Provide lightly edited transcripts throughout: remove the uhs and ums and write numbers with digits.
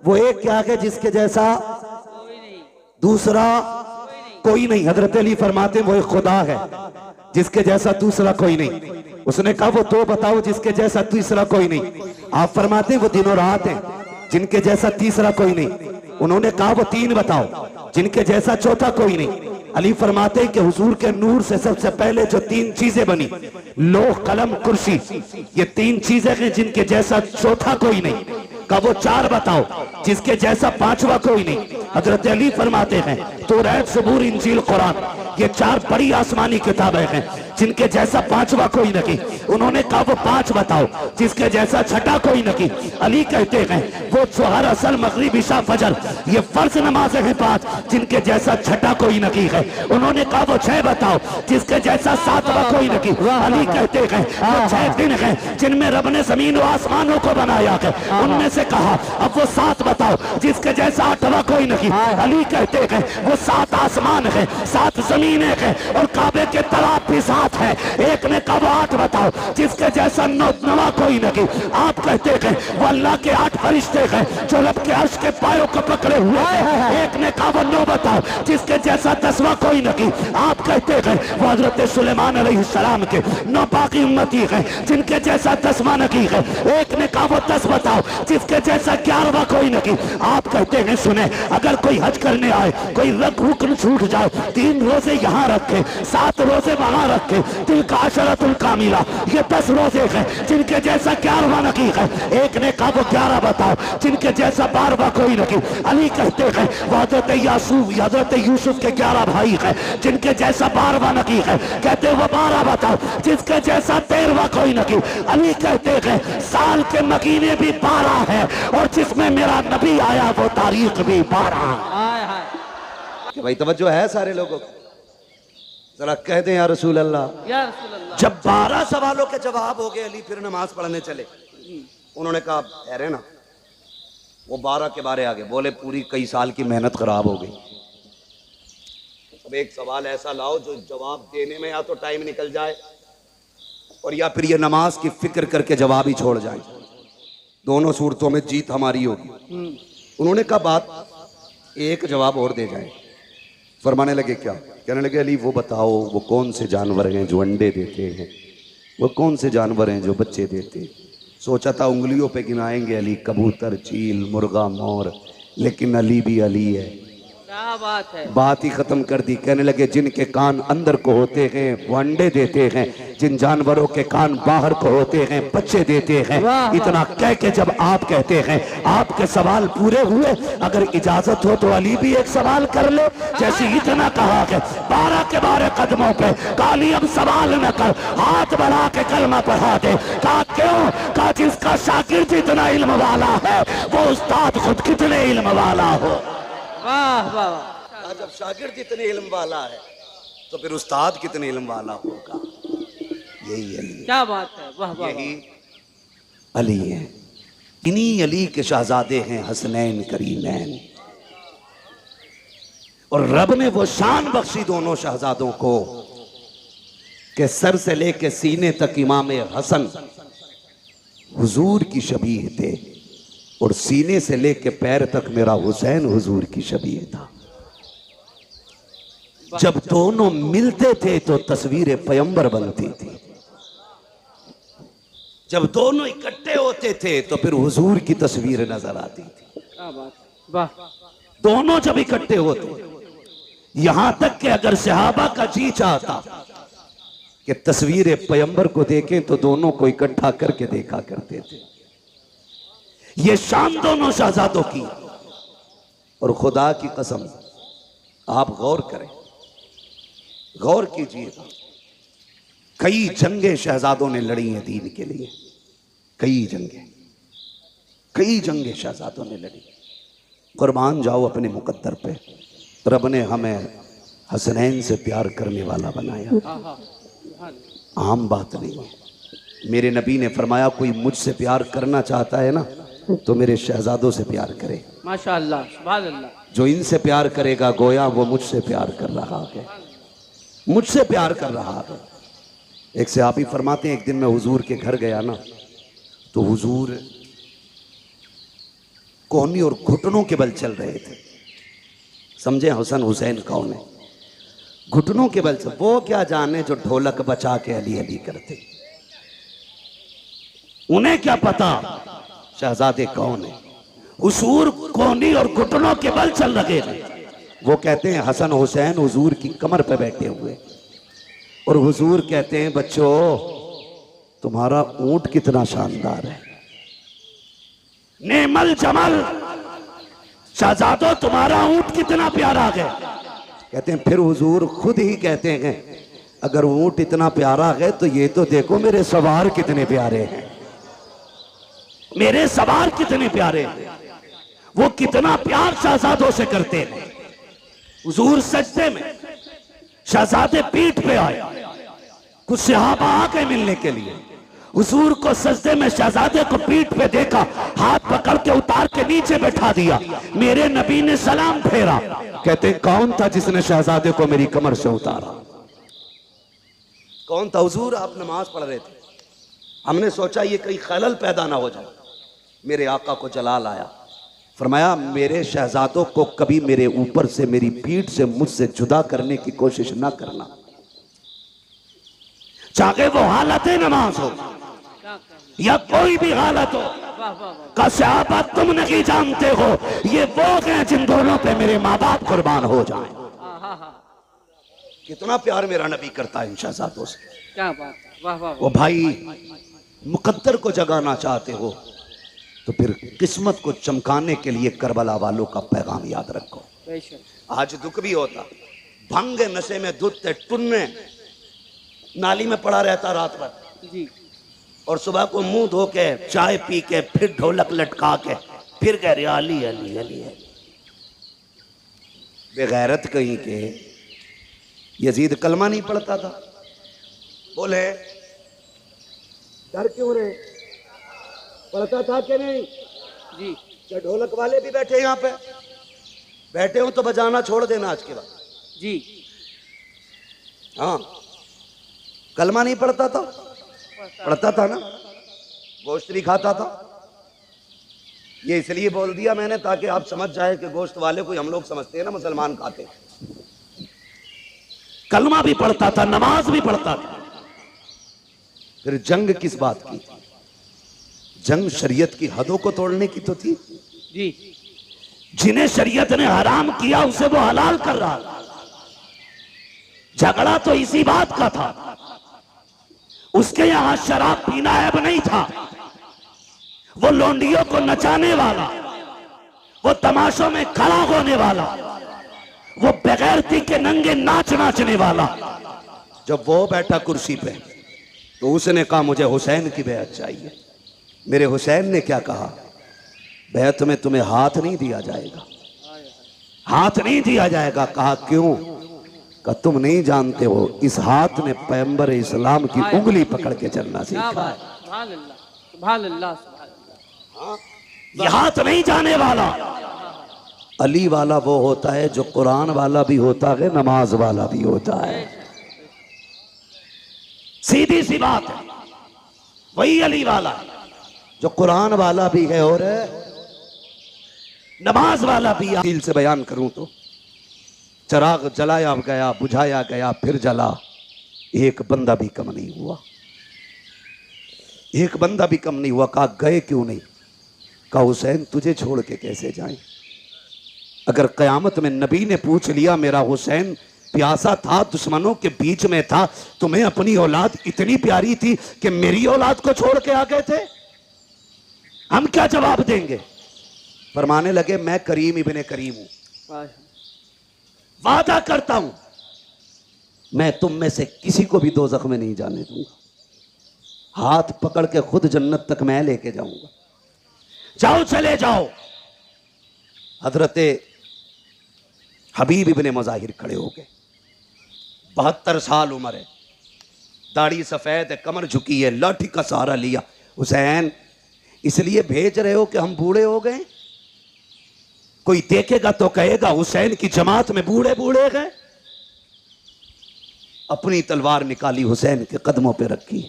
वो एक क्या है जिसके जैसा दूसरा कोई नहीं। हजरत अली फरमाते वो एक खुदा है जिसके जैसा दूसरा कोई नहीं। उसने कहा वो तो बताओ जिसके जैसा तीसरा कोई नहीं। आप फरमाते वो दिन और रात है जिनके जैसा तीसरा कोई नहीं। उन्होंने कहा वो तीन बताओ जिनके जैसा चौथा कोई नहीं। अली फरमाते कि हुजूर के नूर से सबसे पहले जो तीन चीजें बनी, लोह कलम कुर्सी, ये तीन चीजें हैं जिनके जैसा चौथा कोई नहीं। का वो चार बताओ जिसके जैसा पांचवा कोई नहीं। हजरत अली फरमाते हैं तौरात ज़बूर इंजील कुरान, ये चार बड़ी आसमानी किताबें हैं जिनके जैसा पांचवा कोई नहीं। उन्होंने कहा वो पांच बताओ जिसके जैसा छठा कोई नहीं। अली कहते हैं वो जोहर असर मगरिब इशा फजर, ये फर्ज नमाजें हैं पांच जिनके जैसा छठा कोई नहीं है। उन्होंने कहा वो छह बताओ जिसके जैसा सातवां कोई नहीं। अली कहते हैं वो छह दिन हैं जिनमें रब ने जमीन और आसमानों को बनाया है। उनमें से कहा अब वो सात बताओ जिसके जैसा आठवां कोई नहीं। अली कहते हैं वो सात आसमान है, सात जमीनें हैं और काबे के तालाब भी साथ है। एक ने कहा वो आठ बताओ जिसके जैसा नवा कोई नहीं। आप कहते हैं वो अल्लाह के आठ फरिश्ते हैं जो रब के अर्श के पायों को पकड़े हुए हैं। एक ने कहा वो नौ बताओ जिसके जैसा दसवां कोई नहीं। आप कहते हैं वो हजरत सुलेमान अलैहिस्सलाम के नौ बाकी उम्मती हैं जिनके जैसा दसवां नहीं है। एक ने कहा वो 10 बताओ जिसके जैसा 11वां कोई नहीं। आप कहते हैं सुने अगर कोई हज करने आए, कोई रुकन छूट जाए, 3 रोजे यहाँ रखे, 7 रोजे वहां रखे, दिल का अशरतुल कामिला, ये 10 रोजे हैं जिनके जैसा 11वां नहीं है। एक ने कहा वो 11 बताओ जिनके जैसा 12वां कोई नहीं। अली कहते हैं वो हजरत यूसुफ के 11 भाई हैं जिनके जैसा 12वां नहीं है। कहते वो 12 बताओ जिसके जैसा 13वां कोई नहीं। अली कहते हैं साल के महीने भी 12 है और जिसमें मेरा नबी आया वो तारीख भी 12। भाई तवज्जो है सारे लोगों को, जरा कह दें या रसूल अल्लाह। जब 12 सवालों के जवाब हो गए अली फिर नमाज पढ़ने चले। उन्होंने कहा ठहरे ना, वो 12 के बारे आगे बोले पूरी कई साल की मेहनत खराब हो गई। अब एक सवाल ऐसा लाओ जो जवाब देने में या तो टाइम निकल जाए और या फिर ये नमाज की फिक्र करके जवाब ही छोड़ जाए। दोनों सूरतों में जीत हमारी होगी। उन्होंने कहा बात एक जवाब और दे जाए। फरमाने लगे क्या? कहने लगे अली वो बताओ वो कौन से जानवर हैं जो अंडे देते हैं, वो कौन से जानवर हैं जो बच्चे देते हैं। सोचा था उंगलियों पे गिनाएंगे अली, कबूतर, चील, मुर्गा, मोर, लेकिन अली भी अली है। क्या बात है, बात ही खत्म कर दी। कहने लगे जिनके कान अंदर को होते हैं वो अंडे देते हैं, जिन जानवरों के कान बाहर को होते हैं बच्चे देते हैं। इतना कह के जब आप कहते हैं आपके सवाल पूरे हुए, अगर इजाजत हो तो अली भी एक सवाल कर ले। जैसे इतना कहा है 12 के 12 कदमों पे काली अब सवाल न कर, हाथ बढ़ा के कलमा पढ़ा दे। कहा क्यों? कहा जिसका शागिर्द इतना इल्म वाला है वो उस्ताद खुद कितने इल्म वाला हो। वाह वाह। जब शागिर्द इतने इल्म वाला है तो फिर उस्ताद कितने इल्म वाला होगा। यही अली, क्या बात है, वाह वाह। यही अली है। इन्हीं अली के शहजादे हैं हसनैन करीमैन। और रब ने वो शान बख्शी दोनों शहजादों को कि सर से लेके सीने तक इमाम हसन हुजूर की शबीह थे और सीने से लेके पैर तक मेरा हुसैन हुजूर की शबीह था। जब दोनों मिलते थे तो तस्वीर पैगंबर बनती थी, जब दोनों इकट्ठे होते थे तो फिर हुजूर की तस्वीर नजर आती थी। क्या बात, वाह। दोनों जब इकट्ठे होते, यहां तक कि अगर सहाबा का जी चाहता कि तस्वीर पैगंबर को देखें तो दोनों को इकट्ठा करके देखा करते थे। ये शान दोनों शहजादों की। और खुदा की कसम आप गौर करें, गौर कीजिएगा, कई जंगें शहजादों ने लड़ी हैं दीन के लिए। कई जंगें शहजादों ने लड़ी। कुर्बान जाओ अपने मुकद्दर पे, रब ने हमें हसनैन से प्यार करने वाला बनाया। आम बात नहीं है। मेरे नबी ने फरमाया कोई मुझसे प्यार करना चाहता है ना तो मेरे शहजादों से प्यार करे। माशाअल्लाह, सुभान अल्लाह। जो इनसे प्यार करेगा गोया वो मुझसे प्यार कर रहा है, मुझसे प्यार कर रहा है। एक से आप ही फरमाते हैं एक दिन मैं हुजूर के घर गया ना तो हुजूर कोहनी और घुटनों के बल चल रहे थे। समझे हसन हुसैन कौन है? घुटनों के बल से। वो क्या जाने जो ढोलक बचा के अली अली करते, उन्हें क्या पता शहजादे कौन है। हुजूर कोहनी और घुटनों के बल चल रहे थे। वो कहते हैं हसन हुसैन हुजूर की कमर पे बैठे हुए, और हुजूर कहते हैं बच्चों तुम्हारा ऊंट कितना शानदार है, नेमल जमल, शहजादो तुम्हारा ऊंट कितना प्यारा है। कहते हैं फिर हुजूर खुद ही कहते हैं अगर ऊंट इतना प्यारा है तो ये तो देखो मेरे सवार कितने प्यारे हैं, मेरे सवार कितने प्यारे हैं। वो कितना प्यार शहजादों से करते हैं। हुजूर सजदे में, शहजादे पीठ पे आए, कुछ सहाबा आ गए मिलने के लिए। हुजूर को सजदे में शहजादे को पीठ पे देखा, हाथ पकड़ के उतार के नीचे बैठा दिया। मेरे नबी ने सलाम फेरा। कहते हैं कौन था जिसने शहजादे को मेरी कमर से उतारा? कौन था? हुजूर आप नमाज पढ़ रहे थे, हमने सोचा ये कहीं खलल पैदा ना हो जाए। मेरे आका को जलाल आया, फरमाया मेरे शहजादों को कभी मेरे ऊपर से, मेरी पीठ से, मुझसे जुदा करने की कोशिश ना करना, चाहे वो हालत नमाज हो या कोई भी हालत हो। का सहाबा तुम नहीं जानते हो, ये वो हैं जिन दोनों पे मेरे माँ बाप कुर्बान हो जाएं। कितना प्यार मेरा नबी करता है इन शहजादों से। क्या बात, वाह वाह। वो भाई मुकद्दर को जगाना चाहते हो तो फिर किस्मत को चमकाने के लिए करबला वालों का पैगाम याद रखो। आज दुख भी होता, भंग नशे में धुत टुन्ने नाली में पड़ा रहता रात भर जी, और सुबह को मुंह धो के चाय पी के फिर ढोलक लटका के फिर कह रहे अली अली अली अली। बेगैरत कहीं के यजीद कलमा नहीं पढ़ता था, बोले डर क्यों रहे? पढ़ता था कि नहीं? जी, क्या ढोलक वाले भी बैठे यहाँ पे? बैठे हो तो बजाना छोड़ देना आज के बाद। जी, हाँ, कलमा नहीं पढ़ता था? पढ़ता था ना, गोश्त भी खाता था। ये इसलिए बोल दिया मैंने ताकि आप समझ जाए कि गोश्त वाले को हम लोग समझते हैं ना मुसलमान खाते। कलमा भी पढ़ता था, नमाज भी पढ़ता था। फिर जंग किस बात की? जंग शरीयत की हदों को तोड़ने की तो थी। जी, जिन्हें शरीयत ने हराम किया उसे वो हलाल कर रहा। झगड़ा तो इसी बात का था। उसके यहां शराब पीना ऐब नहीं था। वो लोंडियों को नचाने वाला, वो तमाशों में खड़ा होने वाला, वो बेगैरती के नंगे नाच नाचने वाला, जब वो बैठा कुर्सी पे तो उसने कहा मुझे हुसैन की बैत चाहिए। मेरे हुसैन ने क्या कहा? बैत में तुम्हें हाथ नहीं दिया जाएगा, हाथ नहीं दिया जाएगा। कहा क्यों? का तुम नहीं जानते हो इस हाथ ने पैगंबर इस्लाम की उंगली पकड़ के चलना सीखा। ये हाथ नहीं जाने वाला। अली वाला वो होता है जो कुरान वाला भी होता है, नमाज वाला भी होता है। सीधी सी बात है, वही अली वाला जो कुरान वाला भी है और नमाज वाला भी। दिल से बयान करूं तो चराग जलाया गया, बुझाया गया, फिर जला, एक बंदा भी कम नहीं हुआ, एक बंदा भी कम नहीं हुआ। कहा गए क्यों नहीं? कहा हुसैन तुझे छोड़ के कैसे जाएं? अगर कयामत में नबी ने पूछ लिया मेरा हुसैन प्यासा था, दुश्मनों के बीच में था, तुम्हें अपनी औलाद इतनी प्यारी थी कि मेरी औलाद को छोड़ के आ गए थे, हम क्या जवाब देंगे? फरमाने लगे मैं करीम इब्ने करीम हूं, वादा करता हूं मैं तुम में से किसी को भी दोज़ख में नहीं जाने दूंगा, हाथ पकड़ के खुद जन्नत तक मैं लेके जाऊंगा। जाओ चले जाओ। हजरते हबीब इब्ने मुज़ाहिर खड़े हो गए। 72 साल उम्र है, दाढ़ी सफेद है, कमर झुकी है, लाठी का सहारा लिया। हुसैन इसलिए भेज रहे हो कि हम बूढ़े हो गए? कोई देखेगा तो कहेगा हुसैन की जमात में बूढ़े बूढ़े गए। अपनी तलवार निकाली, हुसैन के कदमों पे रखी,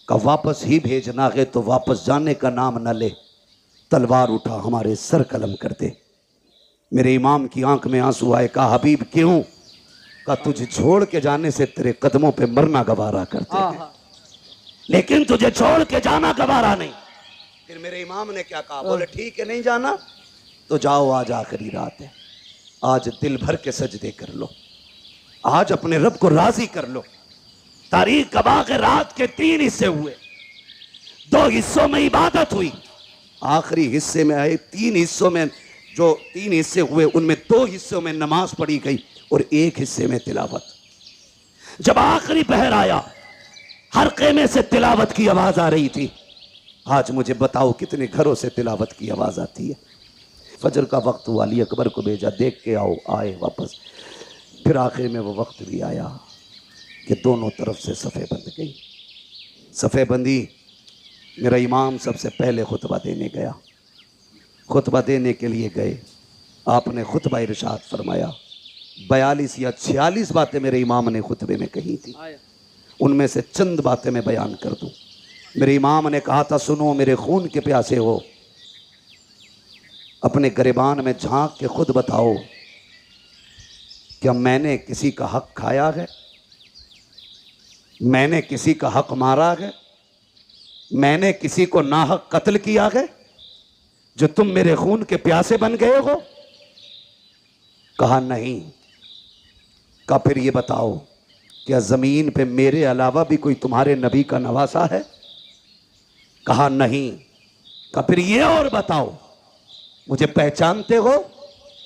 का वापस ही भेजना है तो वापस जाने का नाम न ले, तलवार उठा, हमारे सर कलम कर दे। मेरे इमाम की आंख में आंसू आए। कहा हबीब क्यों? कहा तुझे छोड़ के जाने से तेरे कदमों पे मरना गवारा करते हैं, लेकिन तुझे छोड़ के जाना गवारा नहीं। फिर मेरे इमाम ने क्या कहा? बोले ठीक है नहीं जाना तो जाओ, आज आखिरी रात है, आज दिल भर के सजदे कर लो, आज अपने रब को राजी कर लो। तारीख गवाह के रात के 3 हिस्से हुए, 2 हिस्सों में इबादत हुई, आखिरी हिस्से में आए 3 हिस्सों में, जो 3 हिस्से हुए उनमें 2 हिस्सों में नमाज पढ़ी गई और 1 हिस्से में तिलावत। जब आखिरी पहर आया, हल्के में से तिलावत की आवाज आ रही थी। आज मुझे बताओ कितने घरों से तिलावत की आवाज आती है। फजर का वक्त हुआ, अली अकबर को भेजा, देख के आओ, आए वापस। फिर आखिर में वो वक्त भी आया कि दोनों तरफ से सफ़े बंद गई। सफ़े बंदी, मेरा इमाम सबसे पहले खुतबा देने गया। खुतबा देने के लिए गए, आपने खुतबा इरशाद फरमाया। 42 या 46 बातें मेरे इमाम ने खुतबे में कही थी, उनमें से चंद बातें मैं बयान कर दूं। मेरे इमाम ने कहा था, सुनो मेरे खून के प्यासे हो, अपने गिरबान में झांक के खुद बताओ, क्या मैंने किसी का हक खाया है? मैंने किसी का हक मारा है? मैंने किसी को नाहक कत्ल किया है जो तुम मेरे खून के प्यासे बन गए हो? कहा नहीं। कहा फिर ये बताओ, क्या जमीन पे मेरे अलावा भी कोई तुम्हारे नबी का नवासा है? कहा नहीं। कहा फिर ये और बताओ, मुझे पहचानते हो?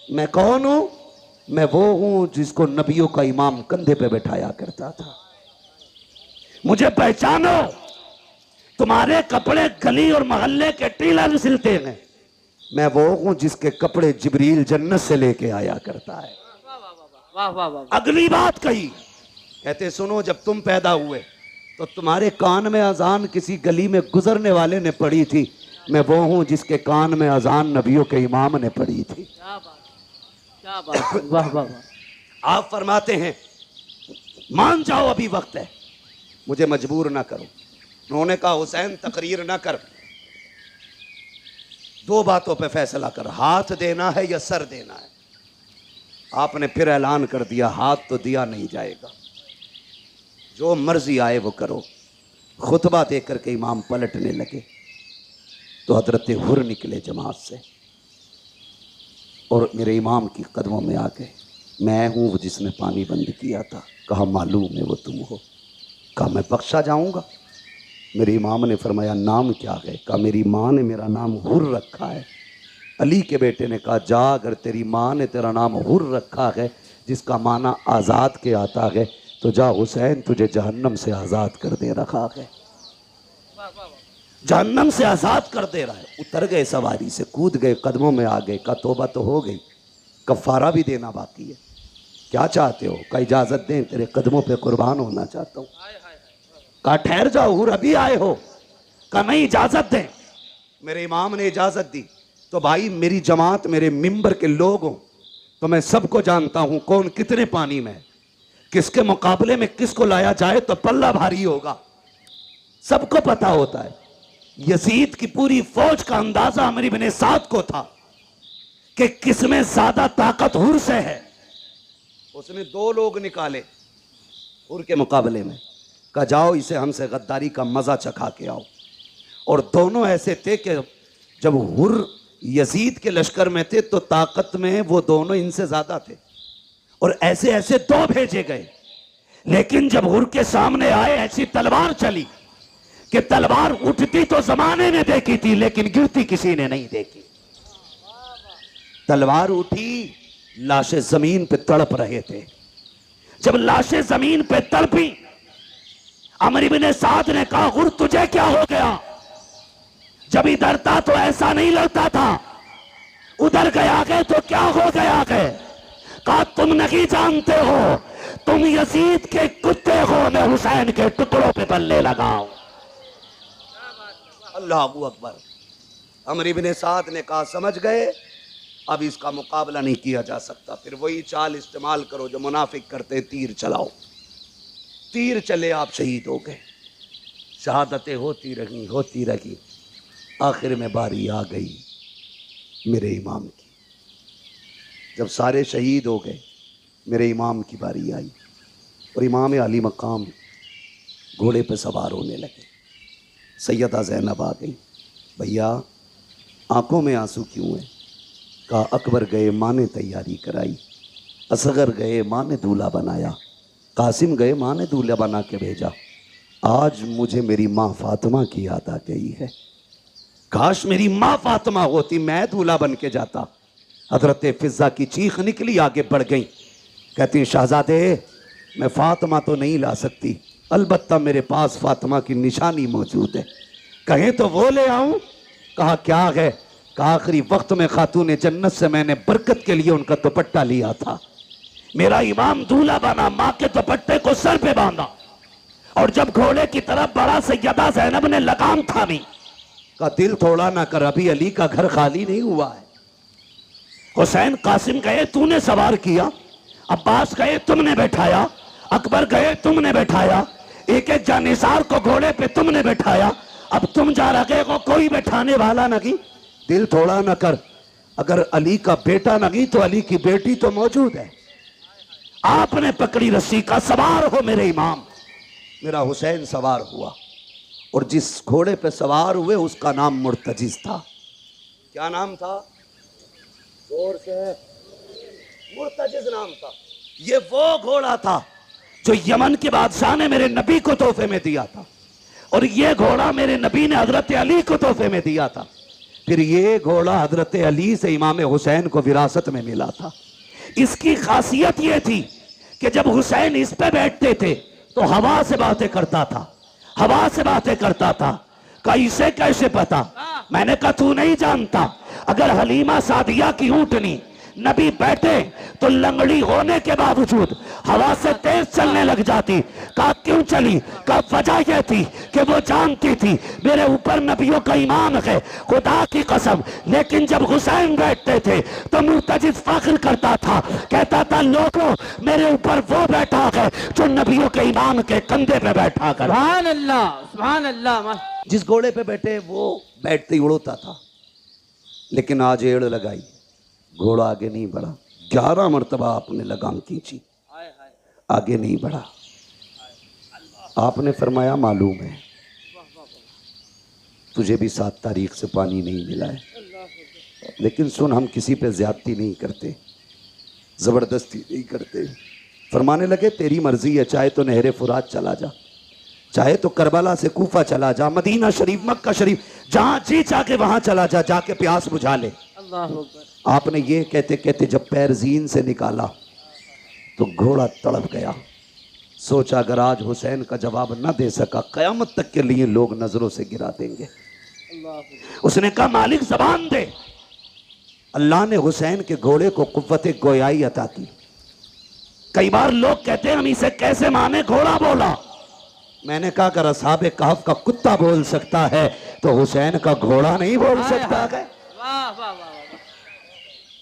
मैं कौन हूं? मैं वो हूं जिसको नबियों का इमाम कंधे पे बैठाया करता था। मुझे पहचानो, तुम्हारे कपड़े गली और मोहल्ले के टीलर सिलते हैं, मैं वो हूं जिसके कपड़े जिब्रील जन्नत से लेके आया करता है। वाह वाह वाह। अगली बात कही, कहते सुनो, जब तुम पैदा हुए तो तुम्हारे कान में अजान किसी गली में गुजरने वाले ने पढ़ी थी, मैं वो हूं जिसके कान में अजान नबियों के इमाम ने पढ़ी थी। क्या बात, क्या बात, वाह वाह वाह। आप फरमाते हैं मान जाओ अभी वक्त है, मुझे मजबूर ना करो। उन्होंने कहा हुसैन तकरीर ना कर, 2 बातों पे फैसला कर, हाथ देना है या सर देना है। आपने फिर ऐलान कर दिया, हाथ तो दिया नहीं जाएगा, जो मर्जी आए वो करो। खुतबा दे करके इमाम पलटने लगे तो हजरत हुर निकले जमात से और मेरे इमाम की कदमों में आ गए। मैं हूं वो जिसने पानी बंद किया था। कहा मालूम है वो तुम हो। कहा मैं बख्शा जाऊंगा? मेरे इमाम ने फरमाया नाम क्या है? कहा मेरी माँ ने मेरा नाम हुर रखा है। अली के बेटे ने कहा जा, अगर तेरी माँ ने तेरा नाम हुर रखा है जिसका माना आज़ाद के आता है, तो जा हुसैन तुझे जहन्नम से आज़ाद कर दे रखा है। जहन्नम से आज़ाद कर दे रहा है। उतर गए सवारी से, कूद गए, कदमों में आ गए। का तौबा तो हो गई, कफ़ारा भी देना बाकी है, क्या चाहते हो? का इजाज़त दें, तेरे कदमों पे कुर्बान होना चाहता हूँ। कहा ठहर जाओ हुर, अभी आए हो? कहा नहीं, इजाज़त दें। मेरे इमाम ने इजाज़त दी। तो भाई मेरी जमात, मेरे मिंबर के लोग हों तो मैं सबको जानता हूं कौन कितने पानी में, किसके मुकाबले में किसको लाया जाए तो पल्ला भारी होगा, सबको पता होता है। यजीद की पूरी फौज का अंदाजा अमर इब्ने साद को था कि किसमें ज्यादा ताकत हुर से है। उसने 2 लोग निकाले हुर के मुकाबले में, कहा जाओ इसे हमसे गद्दारी का मजा चखा के आओ। और दोनों ऐसे थे कि जब हुर यजीद के लश्कर में थे तो ताकत में वो दोनों इनसे ज्यादा थे, और ऐसे ऐसे 2 भेजे गए। लेकिन जब हुर के सामने आए, ऐसी तलवार चली कि तलवार उठती तो जमाने ने देखी थी लेकिन गिरती किसी ने नहीं देखी। तलवार उठी, लाशें जमीन पे तड़प रहे थे। जब लाशें जमीन पे तड़पी, अमर इब्ने साद ने कहा हुर तुझे क्या हो गया? जब इधर था तो ऐसा नहीं लगता था, उधर गया गए तो क्या हो गया गए? कहा तुम नहीं जानते हो, तुम यजीद के कुत्ते हो, मैं हुसैन के टुकड़ों पे बल्ले लगाऊं। अल्लाहू अकबर। अमर इब्ने साद ने कहा समझ गए, अब इसका मुकाबला नहीं किया जा सकता। फिर वही चाल इस्तेमाल करो जो मुनाफिक करते, तीर चलाओ। तीर चले, आप शहीद हो गए। शहादतें होती रही, आखिर में बारी आ गई मेरे इमाम की। जब सारे शहीद हो गए, मेरे इमाम की बारी आई और इमाम अली मकाम घोड़े पे सवार होने लगे। सैयदा ज़ैनब आ गई, भैया आंखों में आंसू क्यों है? कहा अकबर गए, माँ ने तैयारी कराई, असगर गए, माँ ने दूल्हा बनाया, कासिम गए, माँ ने दूल्हा बना के भेजा, आज मुझे मेरी माँ फातिमा की याद आ गई है। काश मेरी माँ फातिमा होती, मैं दूल्हा बन के जाता। हजरत फिजा की चीख निकली, आगे बढ़ गई, कहती शहजादे मैं फातिमा तो नहीं ला सकती, अलबत्ता मेरे पास फातिमा की निशानी मौजूद है, कहें तो वो ले आऊं? कहा क्या है? कहा आखिरी वक्त में खातून जन्नत से मैंने बरकत के लिए उनका दुपट्टा लिया था, मेरा इमाम दूल्हा बना, माँ के दुपट्टे को सर पे बांधा और जब घोड़े की तरफ बढ़ा सैयदा ज़ैनब ने लगाम थामी। का दिल थोड़ा ना कर, अभी अली का घर खाली नहीं हुआ है। हुसैन कासिम गए, तूने सवार किया, अब्बास गए, तुमने बैठाया, अकबर गए, तुमने बैठाया, एक एक जानिसार को घोड़े पे तुमने बैठाया, अब तुम जा रहे हो, कोई बैठाने वाला नहीं। दिल थोड़ा ना कर, अगर अली का बेटा नहीं तो अली की बेटी तो मौजूद है। आपने पकड़ी रस्सी का सवार हो मेरे इमाम। मेरा हुसैन सवार हुआ और जिस घोड़े पे सवार हुए उसका नाम मुर्तजिज था। क्या नाम था? जोर से। मुर्तजिज नाम था। ये वो घोड़ा था जो यमन के बादशाह ने मेरे नबी को तोहफे में दिया था और ये घोड़ा मेरे नबी ने हजरत अली को तोहफे में दिया था। फिर ये घोड़ा हजरत अली से इमाम हुसैन को विरासत में मिला था। इसकी खासियत यह थी कि जब हुसैन इस पे बैठते थे तो हवा से बातें करता था, हवा से बातें करता था। का इसे कैसे पता? मैंने कहा तू नहीं जानता, अगर हलीमा सादिया की ऊंटनी नबी बैठे तो लंगड़ी होने के बावजूद हवा से तेज चलने लग जाती। कहा क्यों चली? कहा वजह यह थी कि वो जानती थी मेरे ऊपर नबियों का ईमान है, खुदा की कसम। लेकिन जब हुसैन बैठते थे तो मुर्तजिज फख्र करता था, कहता था लोगों मेरे ऊपर वो बैठा है जो नबियों के ईमान के कंधे पे बैठा कर। सुभान अल्लाह, सुभान अल्लाह। जिस घोड़े पे बैठे वो बैठते ही उड़ता था, लेकिन आज एड़ लगाई, घोड़ा आगे नहीं बढ़ा। 11 मरतबा आपने लगाम खींची, आगे नहीं बढ़ा। आपने फरमाया मालूम है तुझे भी 7 तारीख से पानी नहीं मिला है, लेकिन सुन हम किसी पे ज्यादती नहीं करते, जबरदस्ती नहीं करते। फरमाने लगे तेरी मर्जी है, चाहे तो नहरे फुरात चला जा, चाहे तो करबला से कूफा चला जा, मदीना शरीफ, मक्का शरीफ, जहां जी चाहे वहां चला जा, जाके प्यास बुझा ले। अल्लाह अकबर। आपने ये कहते कहते जब पैर जीन से निकाला तो घोड़ा तड़प गया। सोचा अगर आज हुसैन का जवाब न दे सका, कयामत तक के लिए लोग नजरों से गिरा देंगे। उसने कहा मालिक जबान दे। अल्लाह ने हुसैन के घोड़े को कुव्वत गोयाई अता की। कई बार लोग कहते हैं हम इसे कैसे माने, घोड़ा बोला। मैंने कहा अगर असहाबे कहफ का कुत्ता बोल सकता है तो हुसैन का घोड़ा नहीं बोल सकता है। वाह वाह वाह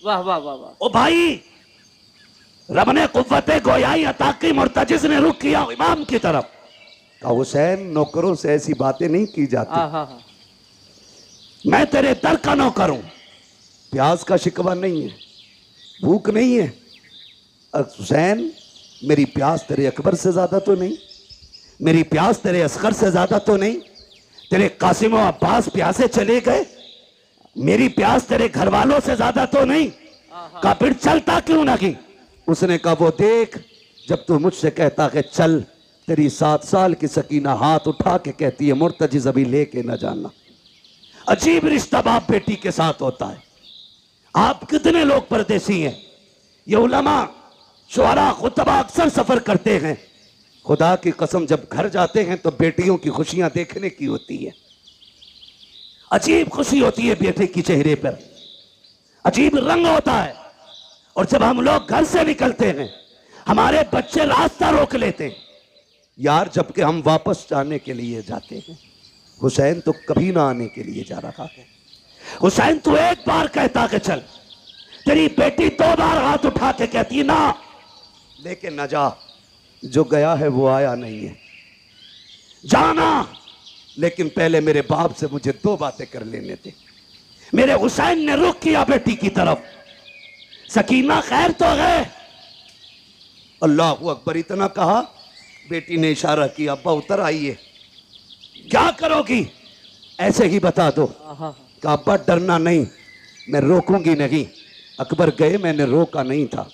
वाह वाह वाह वाह। ओ भाई, रब ने कुव्वत गोयाई अता की, मुर्तजिज ने रुख किया इमाम की तरफ। कहा हुसैन नौकरों से ऐसी बातें नहीं की जाती, मैं तेरे दर का नौकर हूं, प्यास का शिकवा नहीं है, भूख नहीं है। हुसैन मेरी प्यास तेरे अकबर से ज्यादा तो नहीं, मेरी प्यास तेरे असगर से ज्यादा तो नहीं, तेरे कासिम और अब्बास प्यासे चले गए, मेरी प्यास तेरे घर वालों से ज्यादा तो नहीं। कहा फिर चलता क्यों नहीं? उसने कहा वो देख, जब तू मुझसे कहता है चल, तेरी 7 साल की सकीना हाथ उठा के कहती है मुर्तजिज अभी लेके न जाना। अजीब रिश्ता बाप बेटी के साथ होता है। आप कितने लोग परदेसी हैं? ये उलमा शुअरा खुतबा अक्सर सफर करते हैं, खुदा की कसम जब घर जाते हैं तो बेटियों की खुशियां देखने की होती है। अजीब खुशी होती है बेटे की चेहरे पर, अजीब रंग होता है। और जब हम लोग घर से निकलते हैं हमारे बच्चे रास्ता रोक लेते हैं यार, जबकि हम वापस जाने के लिए जाते हैं। हुसैन तो कभी ना आने के लिए जा रहा है। हुसैन तू एक बार कहता कि चल, तेरी बेटी 2 बार हाथ उठा के कहती ना, लेकिन न जा, जो गया है वो आया नहीं है, जाना, लेकिन पहले मेरे बाप से मुझे 2 बातें कर लेने थे। मेरे हुसैन ने रुख किया बेटी की तरफ, सकीना खैर तो है? अल्लाह अकबर इतना कहा, बेटी ने इशारा किया, अब्बा उतर आइए। क्या करोगी? ऐसे ही बता दो। कहा अब्बा डरना नहीं, मैं रोकूंगी नहीं। अकबर गए, मैंने रोका नहीं था।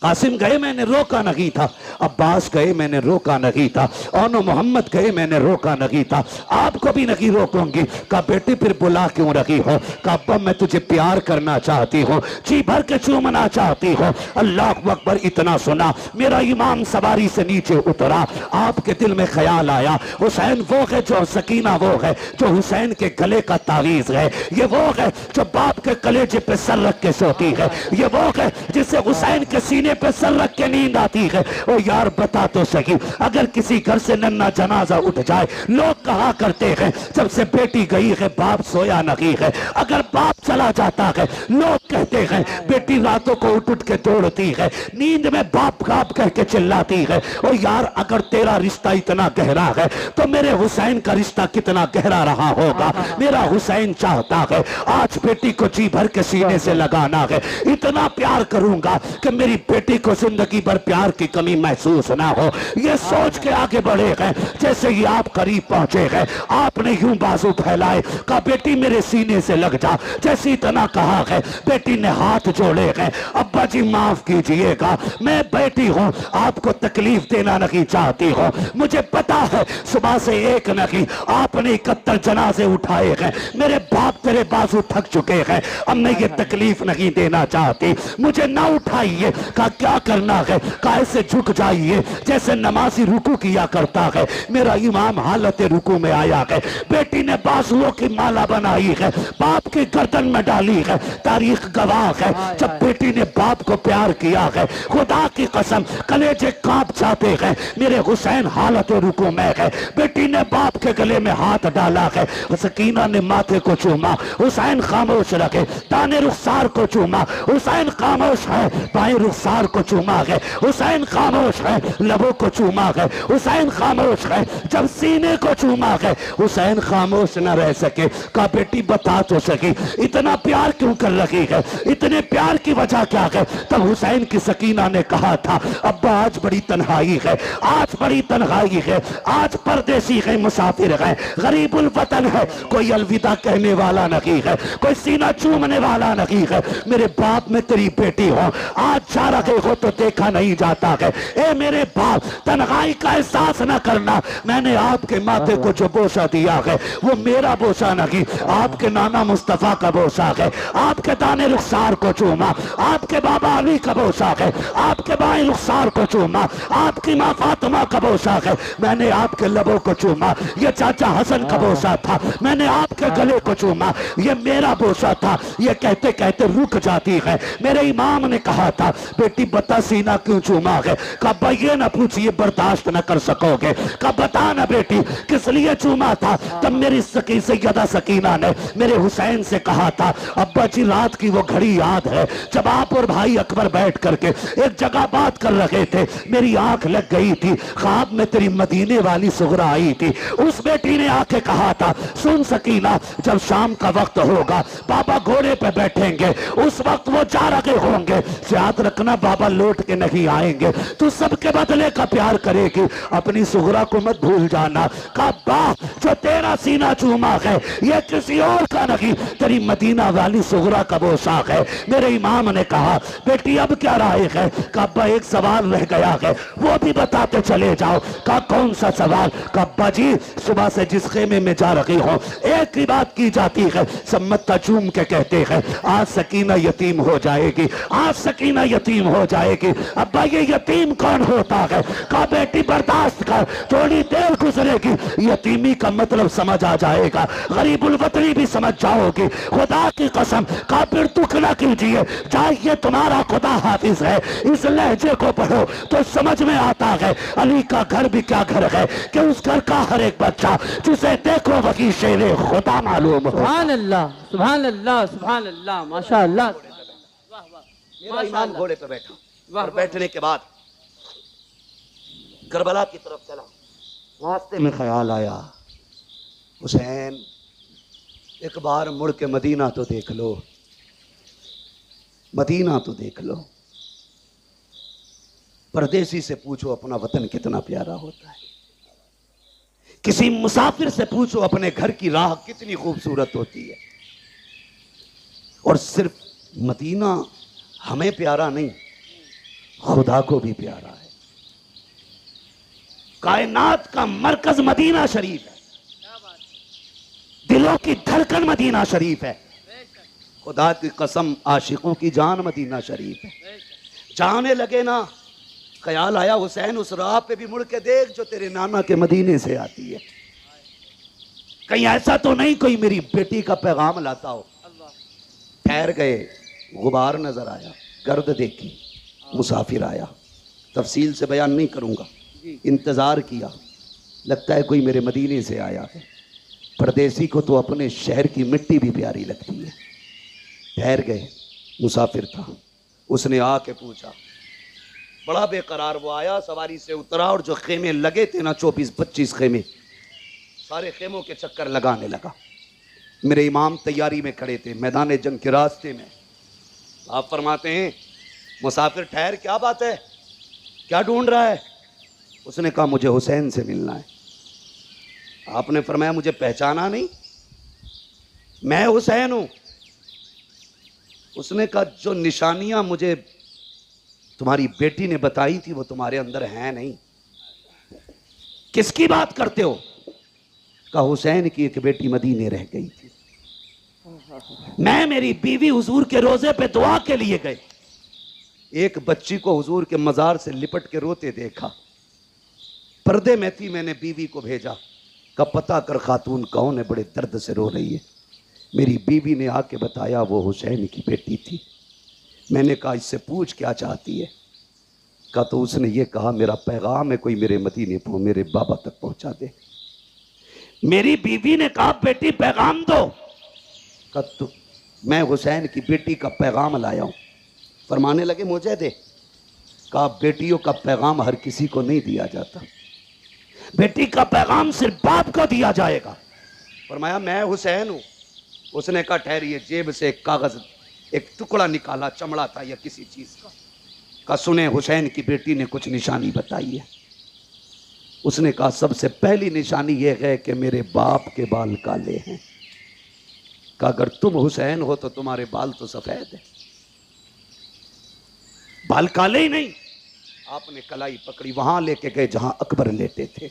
कासिम गए, मैंने रोका नहीं था। अब्बास गए, मैंने रोका नहीं था। और मोहम्मद गए, मैंने रोका नहीं था। आपको भी नहीं रोकूंगी। कहा बेटी फिर बुला क्यों रही हो? कहा अब्बा मैं तुझे प्यार करना चाहती हूँ, जी भर के चूमना चाहती हूँ। अल्लाह अकबर इतना सुना, मेरा इमाम सवारी से नीचे उतरा। आपके दिल में ख्याल आया, हुसैन वो है जो, सकीना वो है जो हुसैन के गले का तावीज है। ये वो है जो बाप के कलेजे पे सर रख के सोती है। ये वो है जिसे हुसैन के सीने पे सर रख के नींद आती है। ओ यार बता तो सही, अगर किसी घर से नन्ना जनाजा उठ जाए, लोग कहा करते हैं जब से बेटी गई है बाप सोया नहीं है। अगर बाप चला जाता है, लोग कहते हैं बेटी रातों को उठ उठ के दौड़ती है, नींद में बाप बाप कह के चिल्लाती है। ओ यार अगर तेरा रिश्ता इतना गहरा है तो मेरे हुसैन का रिश्ता कितना गहरा रहा होगा। मेरा हुसैन चाहता है आज बेटी को जी भर के सीने से लगाना है, इतना प्यार करूंगा कि मेरी बेटी को जिंदगी भर प्यार की कमी महसूस ना हो। ये सोच के आगे बढ़े हैं। जैसे ही आप करीब पहुंचे हैं, आपने यूं बाजू फैलाए, कहा बेटी मेरे सीने से लग जा। जैसे इतना कहा है, बेटी ने हाथ जोड़े हैं। अब्बा जी माफ कीजिएगा, मैं बेटी हूं, आपको तकलीफ देना नहीं चाहती हूं। मुझे पता है सुबह से एक नहीं आपने 71 जनाजे उठाए हैं। मेरे बाप तेरे बाजू थक चुके हैं, अब मैं ये तकलीफ नहीं देना चाहती, मुझे ना उठाइए। कहा क्या करना है? कहा ऐसे झुक जाइए जैसे नमाजी रुकू किया करता है। मेरा इमाम हालत रुकू में आया है। बेटी ने बाजुओं की माला बनाई है, बाप की गर्दन में डाली है। तारीख गवाह है, जब बेटी ने बाप को प्यार किया है, खुदा की कसम कलेजे कांप जाते हैं। मेरे हुसैन हालत रुकू में है। बेटी ने बाप के गले में हाथ डाला है। सकीना ने माथे को चूमा, हुसैन खामोश रखे। दाने रुखसार को चूमा, हुसैन खामोश है। बाएं रुखसार को चूमा है, हुसैन खामोश है। लबों को चूमा है, हुसैन खामोश है। जब सीने को चूमा है, हुसैन खामोश न रह सके। कहा बेटी बता तो सकी इतना प्यार क्यों कर रही है, इतने प्यार की वजह क्या है? तब हुसैन की सकीना ने कहा था अब्बा आज बड़ी तन्हाई है, आज बड़ी तन्हाई है, आज परदेसी है, मुसाफिर है, गरीबुल वतन है, कोई अलविदा कहने वाला नहीं है, कोई सीना चूमने वाला नहीं है। मेरे बाप में तेरी बेटी हो, आज जा रहे हो तो देखा नहीं जाता है। ए मेरे बाप तन्हाई का एहसास न करना, मैंने आपके माथे को जो बोसा दिया है वो मेरा बोसा नहीं, आपके नाना मुस्तफा का बोसा है। आपके दाने रुखसार को चूमा, आपके बाबा अली का बोसा है। आपके बाएं रुखसार को चूमा, आपकी माँ फातिमा का बोसा है। मैंने आपके लबों को चूमा, ये चाचा हसन का बोसा था। मैंने आपके गले को चूमा, ये मेरा बोसा था। ये कहते कहते रुक जाती है। मेरे इमाम ने कहा था बेटी बता सीना क्यों चूमा है? कहा भाई ये ना पूछिए, बर्दाश्त न कर सकोगे। कहा बता ना बेटी किस लिए चूमा था? तब मेरी सैयदा सकीना ने मेरे हुसैन से कहा था अब्बा जी रात की वो घड़ी याद है जब आप और भाई अकबर बैठ करके एक जगह बात कर रहे थे, मेरी आंख लग गई थी, ख्वाब में तेरी मदीने वाली सुगरा आई थी। उस बेटी ने आके कहा था सुन सकीना जब शाम का वक्त होगा बाबा घोड़े पे बैठेंगे, उस वक्त वो जा रहे होंगे, याद रखना बाबा लौट के नहीं आएंगे, तू सबके बदले का प्यार करेगी, अपनी सुगरा को मत भूल जाना। कहा जो तेरा सीना चूमा है ये किसी और का नहीं, तेरी मदीना वाली सुगरा का पोशाक है। मेरे इमाम ने कहा बेटी अब क्या राय है? कहा एक सवाल रह गया है वो भी बताते चले जाओ। कहा कौन सा सवाल? कहा जी सुबह से जिस खेमे में जा रही हो एक ही बात की जाती है, सम्मत चूम के कहते हैं आज सकीना यतीम हो जाएगी, आज सकीना यतीम हो जाएगी। अब्बा ये यतीम कौन होता है? कहा बेटी बर्दाश्त कर, थोड़ी देर गुजरेगी यतीमी का मतलब समझ आ जाएगा, गरीबुल वतनी भी समझ जाओगी, खुदा की कसम। कहा फिर दुख ना कीजिए, चाहिए तुम्हारा खुदा हाफिज है, इस लहजे को पढ़ो तो समझ में आता है अली का घर भी क्या घर है कि उस घर का हर एक बच्चा जिसे देखो वही शेरे खुदा मालूम हो। सुभान अल्लाह, सुभान अल्लाह, सुभान अल्लाह, माशाअल्लाह। मेरा इमाम घोड़े पे बैठा और बैठने के बाद करबला की तरफ चला। रास्ते में ख्याल आया हुसैन एक बार मुड़ के मदीना तो देख लो, मदीना तो देख लो। परदेसी से पूछो अपना वतन कितना प्यारा होता है, किसी मुसाफिर से पूछो अपने घर की राह कितनी खूबसूरत होती है। और सिर्फ मदीना हमें प्यारा नहीं, खुदा को भी प्यारा है। कायनात का मरकज मदीना शरीफ है, दिलों की धड़कन मदीना शरीफ है। खुदा की कसम आशिकों की जान मदीना शरीफ है। जाने लगे ना, ख्याल आया हुसैन उस राह पे भी मुड़ के देख जो तेरे नाना के मदीने से आती है। कहीं ऐसा तो नहीं कोई मेरी बेटी का पैगाम लाता हो। ठहर गए, गुबार नजर आया, गर्द देखी, मुसाफिर आया। तफसील से बयान नहीं करूंगा, इंतजार किया, लगता है कोई मेरे मदीने से आया है। परदेसी को तो अपने शहर की मिट्टी भी प्यारी लगती है। ठहर गए, मुसाफिर था, उसने आके पूछा, बड़ा बेकरार वो आया, सवारी से उतरा और जो खेमे लगे थे ना 24-25 खेमे, सारे खेमों के चक्कर लगाने लगा। मेरे इमाम तैयारी में खड़े थे मैदान जंग के रास्ते में। आप फरमाते हैं, मुसाफिर ठहर, क्या बात है, क्या ढूंढ रहा है? उसने कहा मुझे हुसैन से मिलना है। आपने फरमाया मुझे पहचाना नहीं, मैं हुसैन हूं। उसने कहा जो निशानियां मुझे तुम्हारी बेटी ने बताई थी वो तुम्हारे अंदर हैं नहीं। किसकी बात करते हो? कहा हुसैन की एक बेटी मदीने रह गई थी, मैं मेरी बीवी हुजूर के रोजे पे दुआ के लिए गए, एक बच्ची को हुजूर के मजार से लिपट के रोते देखा, पर्दे में थी, मैंने बीवी को भेजा, का पता कर खातून कौन है, बड़े दर्द से रो रही है। मेरी बीवी ने आके बताया वो हुसैन की बेटी थी। मैंने कहा इससे पूछ क्या चाहती है? कहा तो उसने ये कहा मेरा पैगाम है कोई मेरे मदीने को मेरे बाबा तक पहुंचा दे। मेरी बीवी ने कहा बेटी पैगाम दो। कहा तो मैं हुसैन की बेटी का पैगाम लाया हूं। फरमाने लगे मुझे दे। कहा बेटियों का पैगाम हर किसी को नहीं दिया जाता, बेटी का पैगाम सिर्फ बाप को दिया जाएगा। फरमाया मैं हुसैन हूं। उसने कहा ठहरिए, जेब से एक कागज, एक टुकड़ा निकाला, चमड़ा था या किसी चीज का। कहा सुने हुसैन की बेटी ने कुछ निशानी बताई है। उसने कहा सबसे पहली निशानी यह है कि मेरे बाप के बाल काले हैं। कहा अगर तुम हुसैन हो तो तुम्हारे बाल तो सफेद है, बाल काले ही नहीं। आपने कलाई पकड़ी, वहां लेके गए जहां अकबर लेटे थे।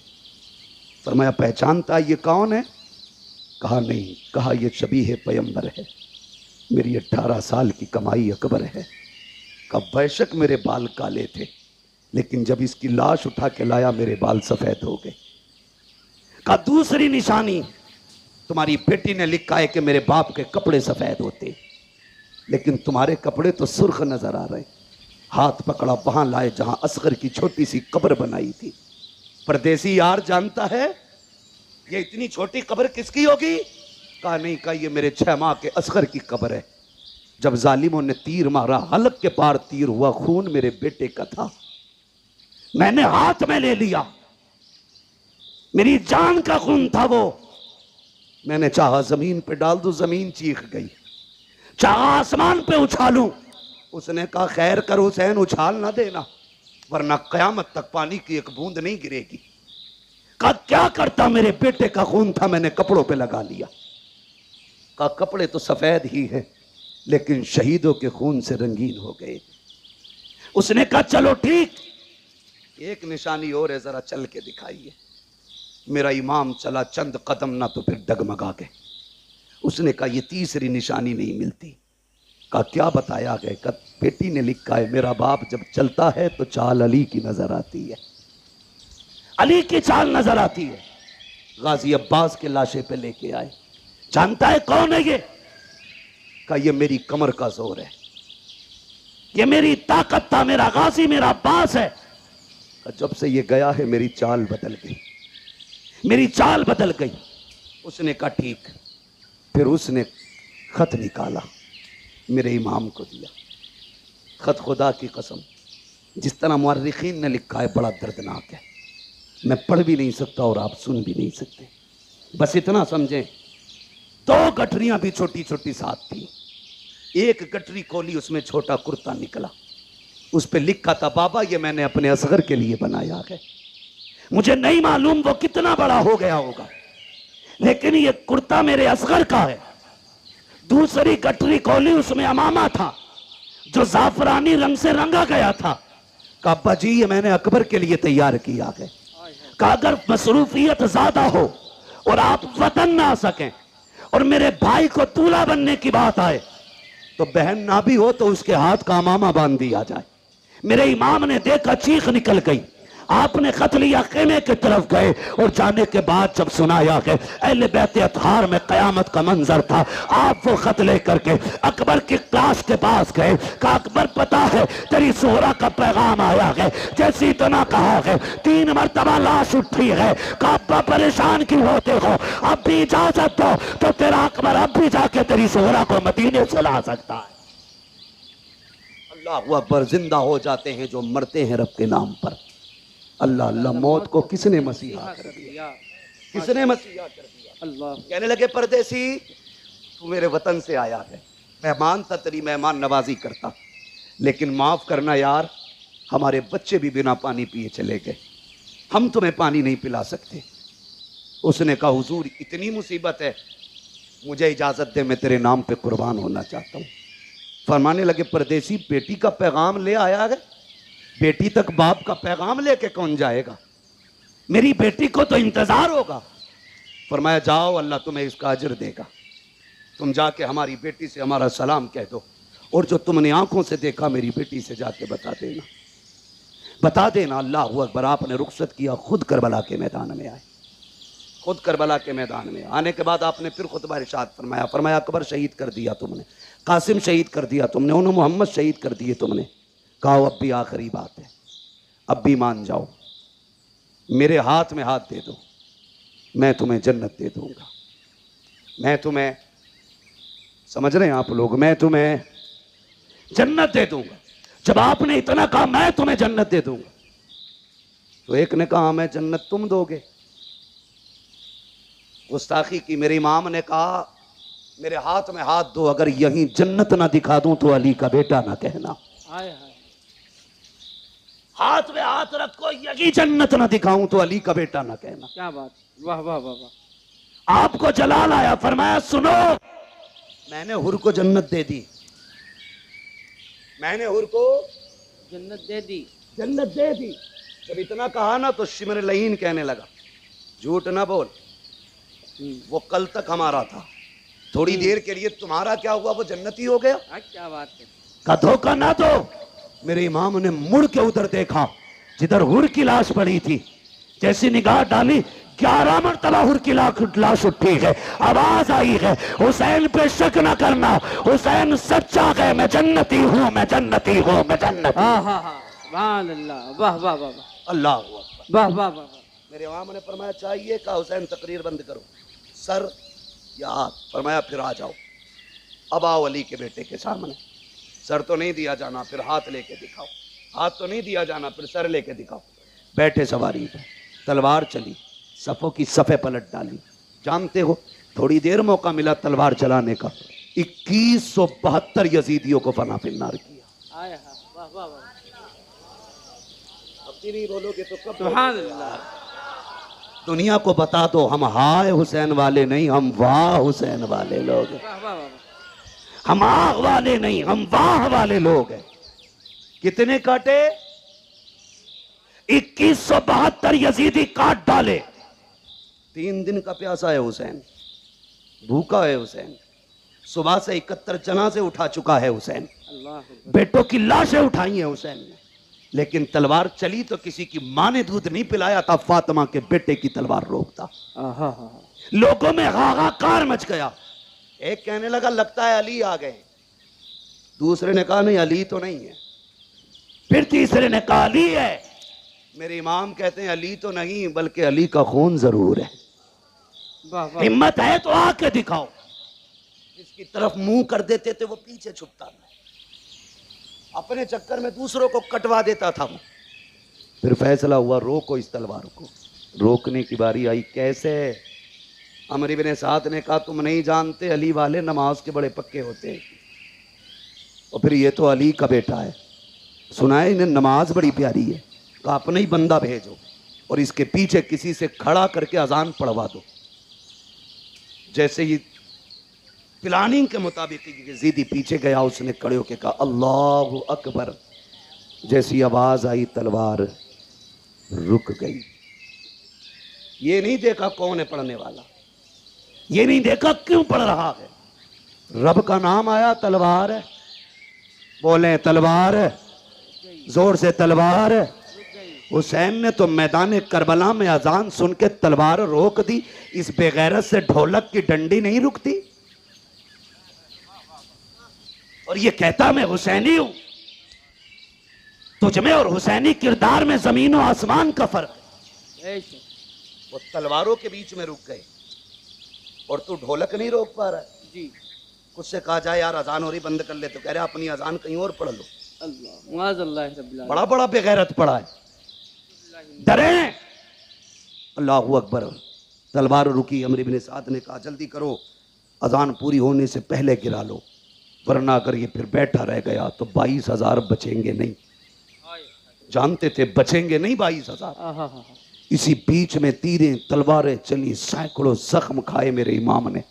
फरमाया पहचानता ये कौन है? कहा नहीं। कहा ये शबीह पैगंबर है, मेरी 18 साल की कमाई अकबर है। कहा बेशक मेरे बाल काले थे, लेकिन जब इसकी लाश उठा के लाया मेरे बाल सफेद हो गए। कहा दूसरी निशानी, तुम्हारी बेटी ने लिखा है कि मेरे बाप के कपड़े सफेद होते, लेकिन तुम्हारे कपड़े तो सुर्ख नजर आ रहे। हाथ पकड़ा, वहां लाए जहां असगर की छोटी सी कब्र बनाई थी। परदेसी यार जानता है ये इतनी छोटी कब्र किसकी होगी? कहा नहीं। कहा ये मेरे 6 माह के असगर की कब्र है। जब जालिमों ने तीर मारा, हलक के पार तीर हुआ, खून मेरे बेटे का था, मैंने हाथ में ले लिया, मेरी जान का खून था वो। मैंने चाहा जमीन पे डाल दूं, जमीन चीख गई, चाहा आसमान पे उछालूं। उसने कहा खैर कर हुसैन, उछाल ना देना, वरना कयामत तक पानी की एक बूंद नहीं गिरेगी। कहा क्या करता, मेरे बेटे का खून था, मैंने कपड़ों पे लगा लिया। कहा कपड़े तो सफेद ही हैं, लेकिन शहीदों के खून से रंगीन हो गए। उसने कहा चलो ठीक, एक निशानी और है, जरा चल के दिखाइए। मेरा इमाम चला चंद कदम ना तो फिर डगमगा गए। उसने कहा ये तीसरी निशानी नहीं मिलती। कहा क्या बताया गया? कहा बेटी ने लिखा है मेरा बाप जब चलता है तो चाल अली की नजर आती है, अली की चाल नजर आती है। गाजी अब्बास के लाशे पे लेके आए। जानता है कौन है ये? कहा ये मेरी कमर का जोर है, ये मेरी ताकत था, मेरा गाजी मेरा अब्बास है। जब से ये गया है मेरी चाल बदल गई, मेरी चाल बदल गई। उसने कहा ठीक। फिर उसने खत निकाला, मेरे इमाम को दिया। खत खुदा की कसम जिस तरह मुअर्रिखीन ने लिखा है बड़ा दर्दनाक है, मैं पढ़ भी नहीं सकता और आप सुन भी नहीं सकते। बस इतना समझें दो गठरियां भी छोटी छोटी साथ थी। एक गठरी खोली, उसमें छोटा कुर्ता निकला। उस पे लिखा था, बाबा ये मैंने अपने असगर के लिए बनाया है। मुझे नहीं मालूम वो कितना बड़ा हो गया होगा, लेकिन ये कुर्ता मेरे असगर का है। दूसरी गठरी खोली, उसमें अमामा था जो जाफरानी रंग से रंगा गया था। कहा अब्बा जी ये मैंने अकबर के लिए तैयार किया है। कहा अगर मसरूफियत ज्यादा हो और आप वतन ना आ सकें और मेरे भाई को दूल्हा बनने की बात आए, तो बहन ना भी हो तो उसके हाथ का अमामा बांध दिया जाए। मेरे इमाम ने देखा, चीख निकल गई। आपने खत लिया, खेमे की तरफ गए और जाने के बाद जब सुनाया कि अहले बैत अतहार में कयामत का मंजर था, आप वो खत लेकर के अकबर की क्लास के पास गए। कहा अकबर पता है तेरी सोहरा का पैगाम आया है। जैसे इतना कहा है 3 मरतबा लाश उठी है। कहा अब्बा परेशान क्यों होते हो, अब भी इजाजत दो तो तेरा अकबर अब भी जाके तेरी सोहरा को मदीने से ला सकता है। अल्लाह अकबर, जिंदा हो जाते हैं जो मरते हैं रब के नाम पर। अल्लाह अल्लाह, मौत को किसने मसीहा कर दिया, किसने मसीहा कर दिया। अल्लाह। कहने लगे परदेसी तू मेरे वतन से आया है, मेहमान था, तेरी मेहमान नवाजी करता, लेकिन माफ करना यार, हमारे बच्चे भी बिना पानी पिए चले गए, हम तुम्हें पानी नहीं पिला सकते। उसने कहा हुजूर इतनी मुसीबत है, मुझे इजाजत दे, मैं तेरे नाम पे कुर्बान होना चाहता हूँ। फरमाने लगे परदेसी बेटी का पैगाम ले आया है, बेटी तक बाप का पैगाम लेके कौन जाएगा, मेरी बेटी को तो इंतजार होगा। फरमाया जाओ, अल्लाह तुम्हें इसका अजर देगा, तुम जाके हमारी बेटी से हमारा सलाम कह दो, और जो तुमने आंखों से देखा मेरी बेटी से जाके बता देना, बता देना। अल्लाह अकबर, आपने रुखसत किया, खुद करबला के मैदान में आए। खुद करबला के मैदान में आने के बाद आपने फिर खुतबा इरशाद फरमाया। फरमाया अकबर शहीद कर दिया तुमने, कासिम शहीद कर दिया तुमने, उन्होंने मोहम्मद शहीद कर दिए तुमने। कहा अब भी आखिरी बात है, अब भी मान जाओ, मेरे हाथ में हाथ दे दो, मैं तुम्हें जन्नत दे दूंगा। मैं तुम्हें, समझ रहे हैं आप लोग, मैं तुम्हें जन्नत दे दूंगा। जब आपने इतना कहा मैं तुम्हें जन्नत दे दूंगा, तो एक ने कहा मैं जन्नत तुम दोगे। गुस्ताखी की। मेरे इमाम ने कहा मेरे हाथ में हाथ दो, अगर यहीं जन्नत ना दिखा दूं तो अली का बेटा ना कहना। हाथ में हाथ रखो, यही जन्नत ना दिखाऊं तो अली का बेटा ना कहना। क्या बात, वाह वाह वाह वाह। आपको जलाल आया, फरमाया सुनो, मैंने हुर को जन्नत दे दी, मैंने हुर को जन्नत दे दी, जन्नत दे दी। जब इतना कहा ना तो शिमर लहीन कहने लगा झूठ ना बोल, वो कल तक हमारा था, थोड़ी देर के लिए तुम्हारा क्या हुआ, वो जन्नती हो गया। क्या बात है। का धोखा ना दो। मेरे इमाम ने मुड़ के उधर देखा जिधर हुर की लाश पड़ी थी, जैसी निगाह डाली 11 मरतबा हुर की लाश उठी है, आवाज आई है हुसैन पे शक न करना, हुसैन सच्चा है, मैं जन्नती हूँ, मैं जन्नती हूँ, मैं जन्नती। अल्लाह, वाह वाह वाह अल्लाह वाह वाह वाह। मेरे इमाम ने फरमाया चाहिए, कहा हुसैन तकरीर बंद करो, सर या हाथ। फरमाया फिर आ जाओ, अब आओ अली के बेटे के सामने। सर तो नहीं दिया जाना, फिर हाथ लेके दिखाओ, हाथ तो नहीं दिया जाना, फिर सर लेके दिखाओ। बैठे सवारी पे, तलवार चली, सफों की सफ़े पलट डाली। जानते हो थोड़ी देर मौका मिला तलवार चलाने का, 2172 यजीदियों को फना फिन्नार किया। वाह वाह वाह। अब भी नहीं बोलोगे तो कब? सुभान अल्लाह। दुनिया को बता दो हम हाय हुसैन वाले नहीं, हम वाह हुसैन वाले लोग हैं। वाह वाह वाह। हम आग वाले नहीं, हम वाह वाले लोग हैं। कितने काटे? 2172 यजीदी काट डाले। 3 दिन का प्यासा है हुसैन, भूखा है हुसैन, सुबह से 71 जनाजे उठा चुका है हुसैन, बेटों की लाशें उठाई हैं हुसैन ने, लेकिन तलवार चली तो किसी की मां ने दूध नहीं पिलाया था, फातिमा के बेटे की तलवार रोकता। लोगों में हाहाकार मच गया। एक कहने लगा लगता है अली आ गए, दूसरे ने कहा नहीं अली तो नहीं है, फिर तीसरे ने कहा अली है। मेरे इमाम कहते हैं अली तो नहीं बल्कि अली का खून जरूर है। हिम्मत है तो आके दिखाओ। जिसकी तरफ मुंह कर देते थे वो पीछे छुपता था, अपने चक्कर में दूसरों को कटवा देता था वो। फिर फैसला हुआ रोको इस तलवार को। रोकने की बारी आई, कैसे? अमर इब्न साद ने कहा तुम नहीं जानते अली वाले नमाज के बड़े पक्के होते हैं। और फिर ये तो अली का बेटा है, सुना है इन्हें नमाज बड़ी प्यारी है। कहा अपना ही बंदा भेजो और इसके पीछे किसी से खड़ा करके अजान पढ़वा दो। जैसे ही प्लानिंग के मुताबिक यजीदी पीछे गया, उसने खड़े होकर कहा अल्लाहु अकबर। जैसी आवाज आई तलवार रुक गई। ये नहीं देखा कौन है पढ़ने वाला, ये नहीं देखा क्यों पढ़ रहा है। रब का नाम आया, तलवार है। बोले तलवार है, जोर से तलवार है। हुसैन ने तो मैदान करबला में अजान सुन के तलवार रोक दी। इस बेगैरत से ढोलक की डंडी नहीं रुकती। और ये कहता मैं हुसैनी हूं। तुझमें और हुसैनी किरदार में जमीन और आसमान का फर्क है। वो तलवारों के बीच में रुक गए और तू ढोलक नहीं रोक पा रहा है जी। कुछ से कहा जाए यार अजान हो रही बंद कर ले, तो कह रहे अपनी अजान कहीं और पढ़ लो। अल्लाह मुआज़ल्लाह रब्बिल आलमीन। बड़ा बड़ा बेगैरत पड़ा है। डरे। अल्लाहू अकबर। तलवार रुकी। अमर इब्न साद ने कहा जल्दी करो, अजान पूरी होने से पहले गिरा लो, वरना अगर ये फिर बैठा रह गया तो 22,000 बचेंगे नहीं। जानते थे बचेंगे नहीं 22,000। इसी बीच में तीरें तलवारें चली, सैकड़ों जख्म खाए मेरे इमाम ने।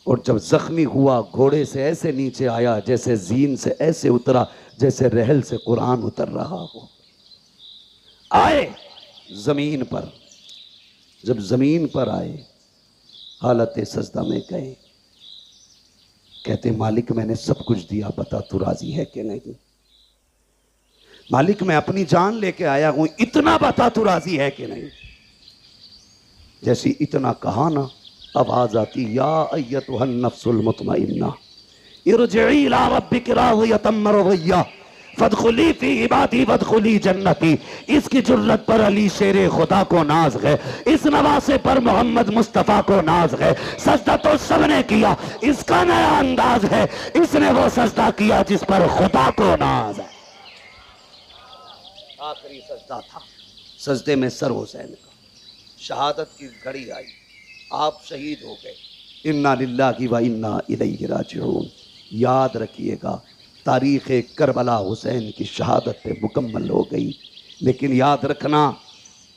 और जब जख्मी हुआ घोड़े से ऐसे नीचे आया जैसे जीन से ऐसे उतरा जैसे रहल से कुरान उतर रहा हो। आए जमीन पर। जब जमीन पर आए हालत सजदा में गए। कहते मालिक मैंने सब कुछ दिया, बता तू राजी है कि नहीं। मालिक मैं अपनी जान लेके आया हूं, इतना बता तू राजी है कि नहीं। जैसी इतना कहा ना, आवाज आती या अय्यतुहन नफ्सुल मुतमइन्ना इरजिई इला रब्बिक राज़ियतम मरज़िय्या फदखुली फी इबादी वदखुली जन्नती। इसकी जुर्रत पर अली शेरे खुदा को नाज है, इस नवासे पर मोहम्मद मुस्तफ़ा को नाज है। सजदा तो सबने किया, इसका नया अंदाज है। इसने वो सजदा किया जिस पर खुदा को नाज है। आखिरी सजदा था, सजदे में सर हुसैन का। शहादत की घड़ी आई, आप शहीद हो गए। इन्ना लिल्लाहि व इन्ना इलैहि राजिऊन। याद रखिएगा तारीख़ करबला हुसैन की शहादत पे मुकम्मल हो गई, लेकिन याद रखना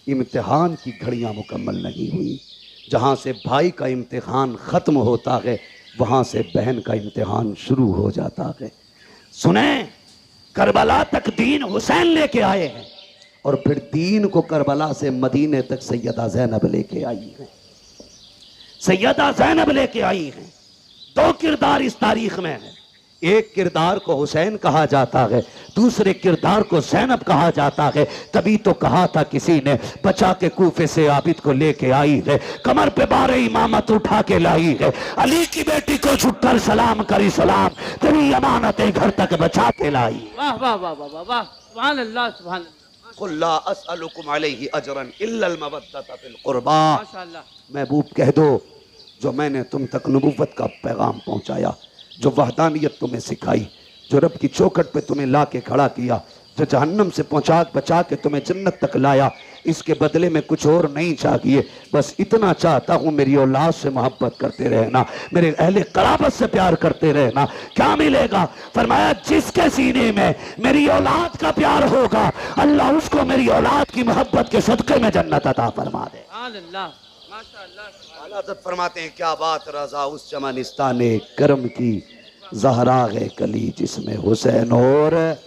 इम्तिहान की घड़ियां मुकम्मल नहीं हुई। जहां से भाई का इम्तिहान ख़त्म होता है वहां से बहन का इम्तिहान शुरू हो जाता है। सुने, करबला तक दीन हुसैन लेके आए हैं और फिर दीन को करबला से मदीने तक सैयदा ज़ैनब लेके आई है। सैयदा ज़ैनब लेके आई हैं। दो किरदार इस तारीख में है। एक किरदार को हुसैन कहा जाता है, दूसरे किरदार को ज़ैनब कहा जाता है। तभी तो कहा था किसी ने, बचा के कूफे से आबिद को लेके आई है, कमर पे बारे इमामत उठा के लाई है। अली की बेटी को छुटकर सलाम करी सलाम, तेरी अमानतें घर तक बचा के लाई। वाह वाह वाह वाह वाह, सुभान अल्लाह सुभान अल्लाह। कुल ला अस्अलुकुम अलैहि अजरन इल्लल मवद्दता फिल कुर्बा। माशाअल्लाह। महबूब कह दो जो मैंने तुम तक नबुव्वत का पैगाम पहुंचाया, जो वहदानियत तुम्हें सिखाई, जो रब की चौखट पे तुम्हें ला के खड़ा किया, जो जहन्नम से पहुंचा बचा के तुम्हें जन्नत तक लाया, इसके बदले में कुछ और नहीं चाहिए। बस इतना चाहता हूँ मेरी औलाद से मोहब्बत करते रहना, मेरे अहले क़राबत से प्यार करते रहना। क्या मिलेगा? फरमाया जिसके सीने में मेरी औलाद का प्यार होगा अल्लाह उसको मेरी औलाद की मोहब्बत के सदक़े में जन्नत अता फरमा दे। हज़रत फरमाते हैं क्या बात रज़ा उस चमनिस्ताने करम की, ज़हरा है कली जिसमें हुसैन और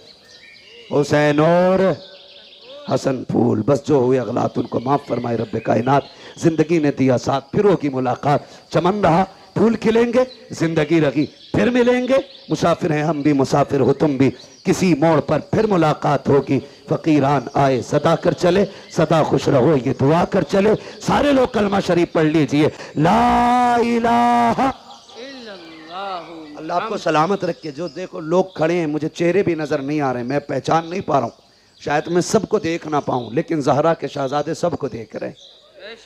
हसन फूल। बस जो हुए अगलात उनको माफ़ फरमाए रब्बे कायनात। ज़िंदगी ने दिया साथ, फिर होगी मुलाकात। चमन रहा, फूल खिलेंगे, ज़िंदगी रही, फिर मिलेंगे। मुसाफिर हैं हम भी, मुसाफिर हो तुम भी, किसी मोड़ पर फिर मुलाकात होगी। फ़कीरान आए सदा कर चले, सदा खुश रहो ये दुआ कर चले। सारे लोग कलमा शरीफ पढ़ लीजिए, ला इलाहा इल्लल्लाह। अल्लाह आपको सलामत रखे। जो देखो लोग खड़े हैं, मुझे चेहरे भी नज़र नहीं आ रहे, मैं पहचान नहीं पा रहा हूँ। शायद मैं सबको देख ना पाऊँ, लेकिन ज़हरा के शहजादे सबको देख रहे हैं,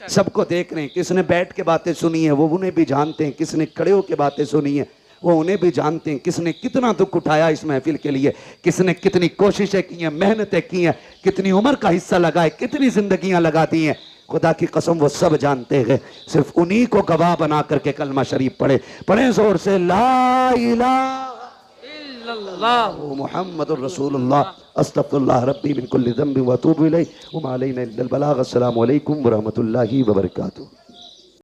सबको देख रहे हैं। किसने बैठ के बातें सुनी है वो उन्हें भी जानते हैं, किसने खड़े होकर बातें सुनी है वो उन्हें भी जानते हैं। किसने कितना दुख उठाया इस महफिल के लिए, किसने कितनी कोशिशें की हैं, मेहनतें की हैं, कितनी उम्र का हिस्सा लगाए, कितनी जिंदगियां लगा दी हैं। खुदा की कसम वो सब जानते हैं, सिर्फ उन्हीं को गवाह बना करके कलमा शरीफ पढ़े। पढ़े जोर से ला इलाहा इल्लल्लाह मुहम्मदुर रसूलुल्लाह अस्तगफिरुल्लाह रब्बी मिन कुल्लि ज़ंबिन व अतूबु इलैहि व मा अलैना इल्लल बलाग। अस्सलामु अलैकुम व रहमतुल्लाहि व बरकातुहू।